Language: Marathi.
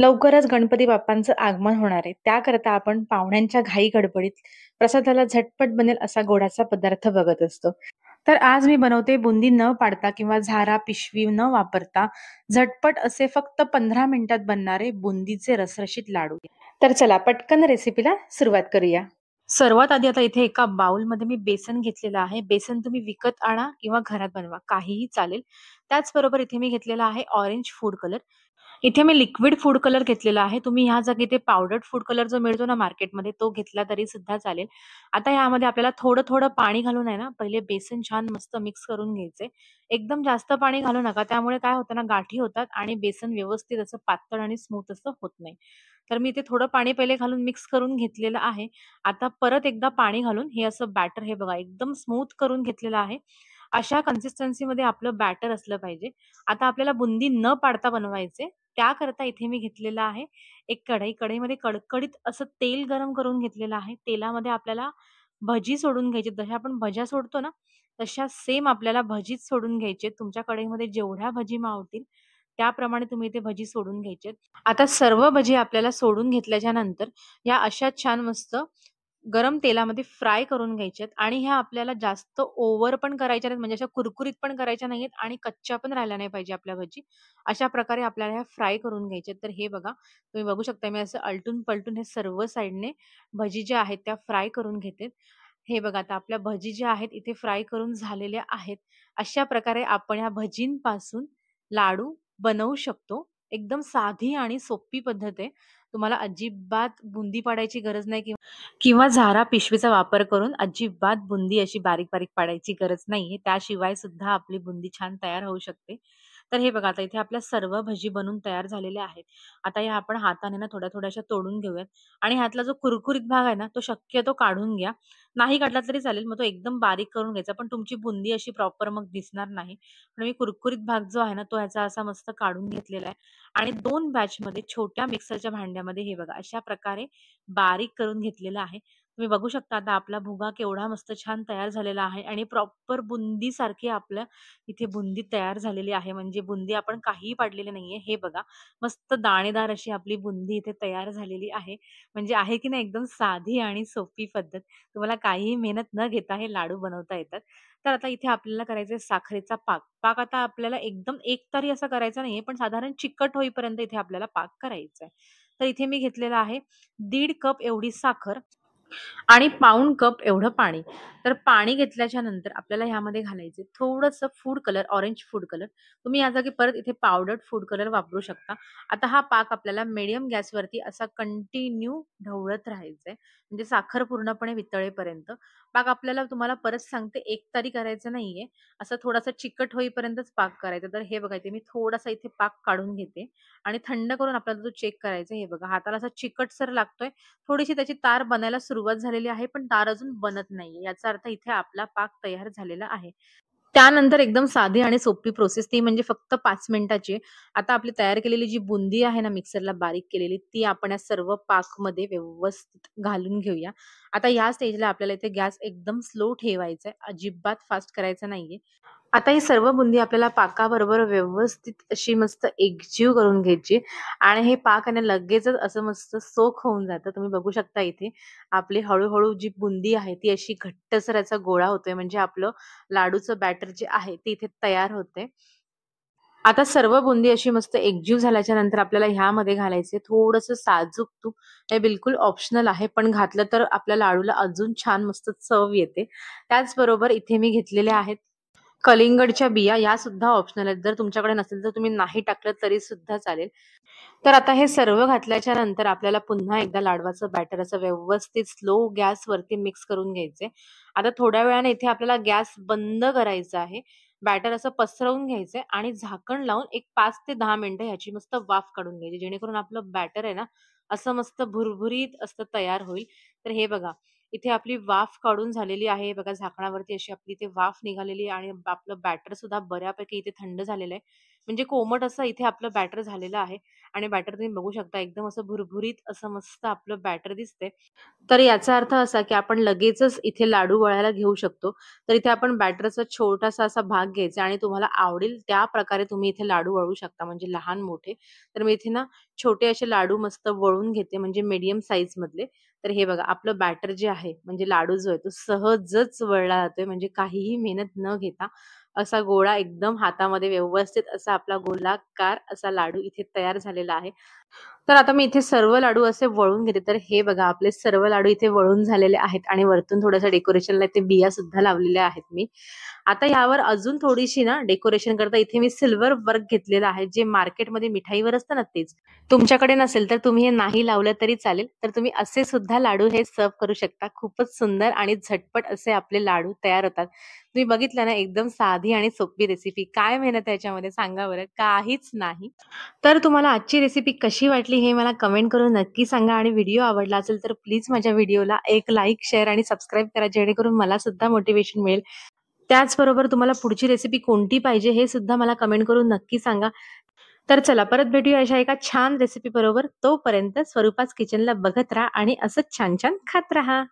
लवकरच गणपती बाप्पांचं आगमन होणार आहे. त्याकरता आपण पाहुण्यांच्या घाई-गडबडीत प्रसादाला झटपट बनेल असा गोडाचा पदार्थ बघत असतो. तर आज मी बनवते बुंदी न पाडता किंवा झारा, पिशवी न वापरता झटपट असे फक्त 15 मिनिटात बनणारे बुंदीचे रसरशीत लाडू. तर चला पटकन रेसिपीला सुरुवात करूया. सर्वात आधी आता इथे एका बाउलमध्ये मी बेसन घेतलेलं आहे. बेसन तुम्ही विकत आणा किंवा घरात बनवा, काहीही चालेल. त्याचबरोबर इथे मी घेतलेला आहे ऑरेंज फूड कलर. इथे मी लिक्विड फूड कलर घेतलेला आहे. तुम्ही ह्या जागी ते पावडर्ड फूड कलर जो मिळतो ना मार्केटमध्ये तो घेतला तरी सुद्धा चालेल. आता ह्यामध्ये आपल्याला थोडं-थोडं पाणी घालून आहे ना, पहिले बेसन छान मस्त मिक्स करून घ्यायचंय. एकदम जास्त पाणी घालू नका. त्यामुळे काय होतं ना, गाठी होतात आणि बेसन व्यवस्थित असं पातळ आणि स्मूथ असं होत नाही. तर मी इथे थोडं पाणी पहिले घालून मिक्स करून घेतलेलं आहे. आता परत एकदा पाणी घालून हे असं बॅटर हे बघा एकदम स्मूथ करून घेतलेलं आहे. अशा कन्सिस्टन्सीमध्ये आपलं बॅटर असलं पाहिजे. आता आपल्याला बुंदी न पाडता बनवायचे. त्याकरता इथे मी घेतलेलं आहे एक कढई. कढईमध्ये कडकडीत असं तेल गरम करून घेतलेलं आहे. तेलामध्ये आपल्याला भजी सोडून घ्यायची. जशा आपण भज्या सोडतो ना, तशा सेम आपल्याला भजीच सोडून घ्यायचे. तुमच्या कढईमध्ये जेवढ्या भजी मावतील त्याप्रमाणे तुम्ही इथे भजी सोडून घ्यायचे. आता सर्व भजी आपल्याला सोडून घेतल्याच्या नंतर या अशा छान मस्त गरम तेलामध्ये फ्राय करून घ्यायच्यात आणि ह्या आपल्याला जास्त ओव्हर पण करायच्या नाहीत, म्हणजे अशा कुरकुरीत पण करायच्या नाहीयेत आणि कच्च्या पण राहिल्या नाही पाहिजे आपल्या भजी. अशा प्रकारे आपल्याला ह्या फ्राय करून घ्यायच्यात. तर हे बघा, तुम्ही बघू शकता मी असं आलटून-पलटून हे सर्व साइडने भजी ज्या आहेत त्या फ्राय करून घेते. हे बघा आता आपल्या भजी ज्या आहेत इथे फ्राय करून झालेल्या आहेत. अशा प्रकारे आपण ह्या भजींपासून लाडू बनवू शकतो. एकदम साधी आणि सोपी पद्धत आहे. तुम्हाला अजिबात बुंदी पाडायची गरज नाही किंवा झारा पिशवीचा वापर करून अजिबात बुंदी अशी बारीक-बारीक पाडायची गरज नाहीये. त्याशिवाय सुद्धा आपली बुंदी छान तयार होऊ शकते. तर हे बघा आता इथे आपल्या सर्व भजी बनून तयार झालेल्या आहेत. आता या आपण हाताने ना थोड्या-थोड्याशा तोडून घेऊयात आणि ह्यातला जो कुरकुरीत भाग आहे ना, तो शक्यतो काढून घ्या. नाही काढला तरी चालेल, मग तो एकदम बारीक करून घ्यायचा. पण तुमची बुंदी अशी प्रॉपर मग दिसणार नाही. पण मी कुरकुरीत भाग जो आहे ना, तो ह्याचा असा मस्त काढून घेतलेला आहे आणि 2 बॅचमध्ये छोट्या मिक्सरच्या भांड्यामध्ये हे बघा अशा प्रकारे बारीक करून घेतलेलं आहे. तुम्ही बघू शकता आता आपला भुगा केवढा मस्त छान तयार झालेला आहे आणि प्रॉपर बुंदीसारखी आपल्या इथे बुंदी तयार झालेली आहे. म्हणजे बुंदी आपण काहीही पाडलेली नाहीये. हे बघा, मस्त दाणेदार अशी आपली बुंदी इथे तयार झालेली आहे. म्हणजे आहे की नाही एकदम साधी आणि सोपी पद्धत. तुम्हाला काहीही मेहनत न घेता हे लाडू बनवता येतात. तर आता इथे आपल्याला करायचा साखरेचा पाक. पाक आता आपल्याला एकदम एकतारी असा करायचा नाहीये, पण साधारण चिकट होईपर्यंत इथे आपल्याला पाक करायचा आहे. तर इथे मी घेतलेला आहे 1.5 कप एवढी साखर आणि पाऊण कप एवढं पाणी. तर पाणी घेतल्याच्या नंतर आपल्याला ह्यामध्ये घालायचे थोडंसं food colour, orange food colour. तुम्ही या जागी परत इथे पावडर्ड फूड कलर वापरू शकता. आता हा पाक आपल्याला मीडियम गॅसवरती असा कंटिन्यू ढवळत राहायचा आहे. म्हणजे साखर पूर्णपणे वितळेपर्यंत. पाक आपल्याला तुम्हाला परत सांगते एकतारी करायचं नाहीये. असं थोडासा चिकट होईपर्यंतच पाक करायचा. तर हे बघा इथे मी थोडासा इथे पाक काढून घेते आणि थंड करून आपल्याला तो चेक करायचा आहे. हे बघा हाताला असा चिकटसर लागतोय. थोडीशी त्याची तार बनायला सुरुवात झालेली आहे, पण तार अजून बनत नाहीये. याचा अर्थ इथे आपला पाक तयार झालेला आहे. त्यानंतर एकदम साधी आणि सोपी प्रोसेस ती म्हणजे फक्त 5 मिनिटाची आहे. आता आपली तयार केलेली जी बुंदी आहे ना मिक्सरला बारीक केलेली, ती आपण या सर्व पाकमध्ये व्यवस्थित घालून घेऊया. आता या स्टेजला आपल्याला इथे गॅस एकदम स्लो ठेवायचा आहे. अजिबात फास्ट करायचा नाहीये. आता ही सर्व बुंदी आपल्याला पाकाबरोबर व्यवस्थित अशी मस्त एकजीव करून घ्यायची आणि हे पाक आहे ना लगेचच असं मस्त सोक होऊन जातं. तुम्ही बघू शकता इथे आपली हळू-हळू जी बुंदी आहे ती अशी घट्टसर याचा गोळा होतोय म्हणजे आपलं लाडूचं बॅटर जे आहे ते इथे तयार होतंय. आता सर्व बुंदी अशी मस्त एकजीव झाल्याच्या नंतर आपल्याला ह्यामध्ये घालायचे थोडंसं साजूक तूप. हे बिलकुल ऑप्शनल आहे, पण घातलं तर आपल्या लाडूला अजून छान मस्त चव येते. त्याचबरोबर इथे मी घेतलेल्या आहेत कलिंगडच्या बिया, या सुद्धा ऑप्शनल आहेत. जर तुमच्याकडे नसेल तर तुम्ही नाही टाकलं तरी सुद्धा चालेल. तर आता हे सर्व घातल्याच्या नंतर आपल्याला पुन्हा एकदा लाडवाचं बॅटर असं व्यवस्थित स्लो गॅसवरती मिक्स करून घ्यायचंय. आता थोड्या वेळाने इथे आपल्याला गॅस बंद करायचा आहे. बॅटर असं पसरवून घ्यायचंय आणि झाकण लावून एक 5 ते 10 मिनिटं ह्याची मस्त वाफ काढून घ्यायची. जेणेकरून आपलं बॅटर आहे ना, असं मस्त भुरभुरीत असं तयार होईल. तर हे बघा, इथे आपली वाफ काढून झालेली आहे. हे बघा झाकणावरती अशी आपली इथे वाफ निघालेली आहे आणि आपलं बॅटर सुद्धा बऱ्यापैकी इथे थंड झालेलं आहे. म्हणजे कोमट असं इथे आपलं बॅटर झालेलं आहे आणि बॅटर तुम्ही बघू शकता एकदम असं भुरभुरीत असं मस्त आपलं बॅटर दिसतंय. तर याचा अर्थ असा, की आपण लगेचच इथे लाडू वळायला घेऊ शकतो. तर इथे आपण बॅटरचा छोटासा असा भाग घ्यायचा आणि तुम्हाला आवडेल त्या प्रकारे तुम्ही इथे लाडू वळवू शकता, म्हणजे लहान-मोठे. तर मी इथे ना छोटे असे लाडू मस्त वळून घेते, म्हणजे मीडियम साइजमधले. तर हे बघा आपलं बॅटर जे आहे, म्हणजे लाडू जो आहे तो सहजच वळला जातोय, म्हणजे काहीही मेहनत न घेता. असा गोळा एकदम हातामध्ये व्यवस्थित असा आपला गोलाकार असा लाडू इथे तयार झालेला आहे. तर आता मी इथे सर्व लाडू असे वळून घेते. तर हे बघा आपले सर्व लाडू इथे वळून झालेले आहेत आणि वरतून थोडंसं डेकोरेशनला इथे बिया सुद्धा लावलेल्या आहेत मी. आता यावर अजून थोडीशी ना डेकोरेशन करता इथे मी सिल्वर वर्क घेतलेलं आहे, जे मार्केटमध्ये मिठाईवर असतं ना तेच. तुमच्याकडे नसेल तर तुम्ही हे नाही लावलं तरी चालेल. तर तुम्ही असे सुद्धा लाडू हे सर्व्ह करू शकता. खूपच सुंदर आणि झटपट असे आपले लाडू तयार होतात. तुम्ही बघितलं ना एकदम साधी आणि सोपी रेसिपी. काय मेहनत आहे याच्यामध्ये सांगा बरं? काहीच नाही. तर तुम्हाला आजची रेसिपी कशी वाटली हे मला कमेंट करून नक्की सांगा आणि व्हिडिओ आवडला असेल तर प्लीज माझ्या व्हिडिओला एक लाईक, शेअर आणि सबस्क्राईब करा, जेणेकरून मला सुद्धा मोटिव्हेशन मिळेल. त्याचबरोबर तुम्हाला पुढची रेसिपी कोणती पाहिजे हे सुद्धा मला कमेंट करून नक्की सांगा. तर चला परत भेटूया अशा एका छान रेसिपी बरोबर. तोपर्यंत स्वरूपाच किचनला बघत राहा आणि असंच छान-छान खात राहा.